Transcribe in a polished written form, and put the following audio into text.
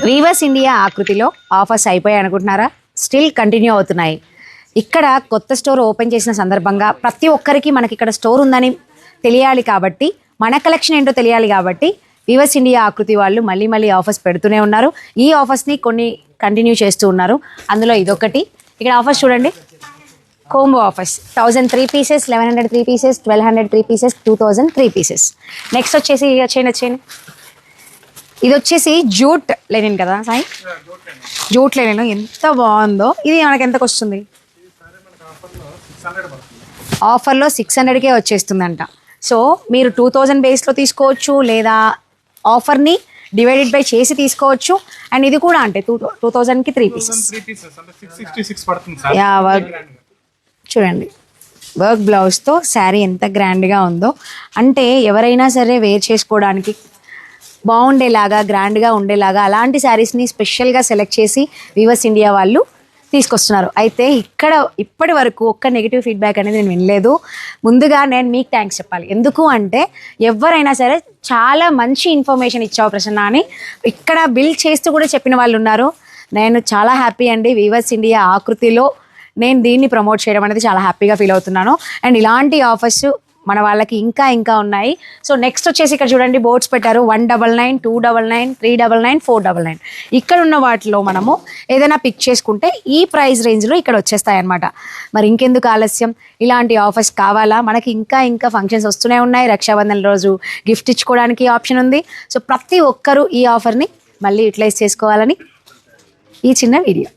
Weavers India ఆకృతిలో offers అయిపోయాయి అనుకుంటున్నారా? స్టిల్ కంటిన్యూ అవుతున్నాయి. ఇక్కడ కొత్త స్టోర్ ఓపెన్ చేసిన సందర్భంగా ప్రతి ఒక్కరికి మనకి ఇక్కడ స్టోర్ ఉందని తెలియాలి కాబట్టి, మన కలెక్షన్ ఏంటో తెలియాలి కాబట్టి వీవర్స్ ఇండియా ఆకృతి వాళ్ళు మళ్ళీ మళ్ళీ ఆఫర్స్ పెడుతూనే ఉన్నారు. ఈ ఆఫర్స్ని కొన్ని కంటిన్యూ చేస్తూ ఉన్నారు. అందులో ఇదొకటి. ఇక్కడ ఆఫర్స్ చూడండి, combo offers 1000 3 pieces, 1100 3 pieces, 1200 3 pieces, 2000 3 pieces. Next వచ్చేసి వచ్చేయండి, ఇది వచ్చేసి జూట్ లెనిన్ కదా సాయి, జూట్ లెనిన్ ఎంత బాగుందో. ఇది మనకి ఎంతకు వస్తుంది? ఆఫర్లో 600కే వచ్చేస్తుందంట. సో మీరు 2000 బేస్లో తీసుకోవచ్చు, లేదా ఆఫర్ని డివైడెడ్ బై చేసి తీసుకోవచ్చు. అండ్ ఇది కూడా అంటే 2000కి 3 పీసెస్. యా, వర్క్ చూడండి, వర్క్ బ్లౌజ్తో శారీ ఎంత గ్రాండ్గా ఉందో. అంటే ఎవరైనా సరే వేర్ చేసుకోవడానికి బాగుండేలాగా, గ్రాండ్గా ఉండేలాగా అలాంటి శారీస్ని స్పెషల్గా సెలెక్ట్ చేసి వీవర్స్ ఇండియా వాళ్ళు తీసుకొస్తున్నారు. అయితే ఇక్కడ ఇప్పటి వరకు ఒక్క నెగిటివ్ ఫీడ్బ్యాక్ అనేది నేను వినలేదు. ముందుగా నేను మీకు థ్యాంక్స్ చెప్పాలి. ఎందుకు అంటే ఎవరైనా సరే చాలా మంచి ఇన్ఫర్మేషన్ ఇచ్చావు ప్రసన్న అని ఇక్కడ బిల్డ్ చేస్తూ కూడా చెప్పిన వాళ్ళు ఉన్నారు. నేను చాలా హ్యాపీ అండి. వీవర్స్ ఇండియా ఆకృతిలో నేను దీన్ని ప్రమోట్ చేయడం అనేది చాలా హ్యాపీగా ఫీల్ అవుతున్నాను. అండ్ ఇలాంటి ఆఫర్స్ మన వాళ్ళకి ఇంకా ఇంకా ఉన్నాయి. సో నెక్స్ట్ వచ్చేసి ఇక్కడ చూడండి, బోర్డ్స్ పెట్టారు 199, 299, 399, 499. ఇక్కడ ఉన్న వాటిలో మనము ఏదైనా పిక్ చేసుకుంటే ఈ ప్రైస్ రేంజ్లో ఇక్కడ వచ్చేస్తాయి అన్నమాట. మరి ఇంకెందుకు ఆలస్యం, ఇలాంటి ఆఫర్స్ కావాలా? మనకి ఇంకా ఇంకా ఫంక్షన్స్ వస్తూనే ఉన్నాయి. రక్షాబంధన్ రోజు గిఫ్ట్ ఇచ్చుకోవడానికి ఆప్షన్ ఉంది. సో ప్రతి ఒక్కరూ ఈ ఆఫర్ని మళ్ళీ యూటిలైజ్ చేసుకోవాలని ఈ చిన్న వీడియో.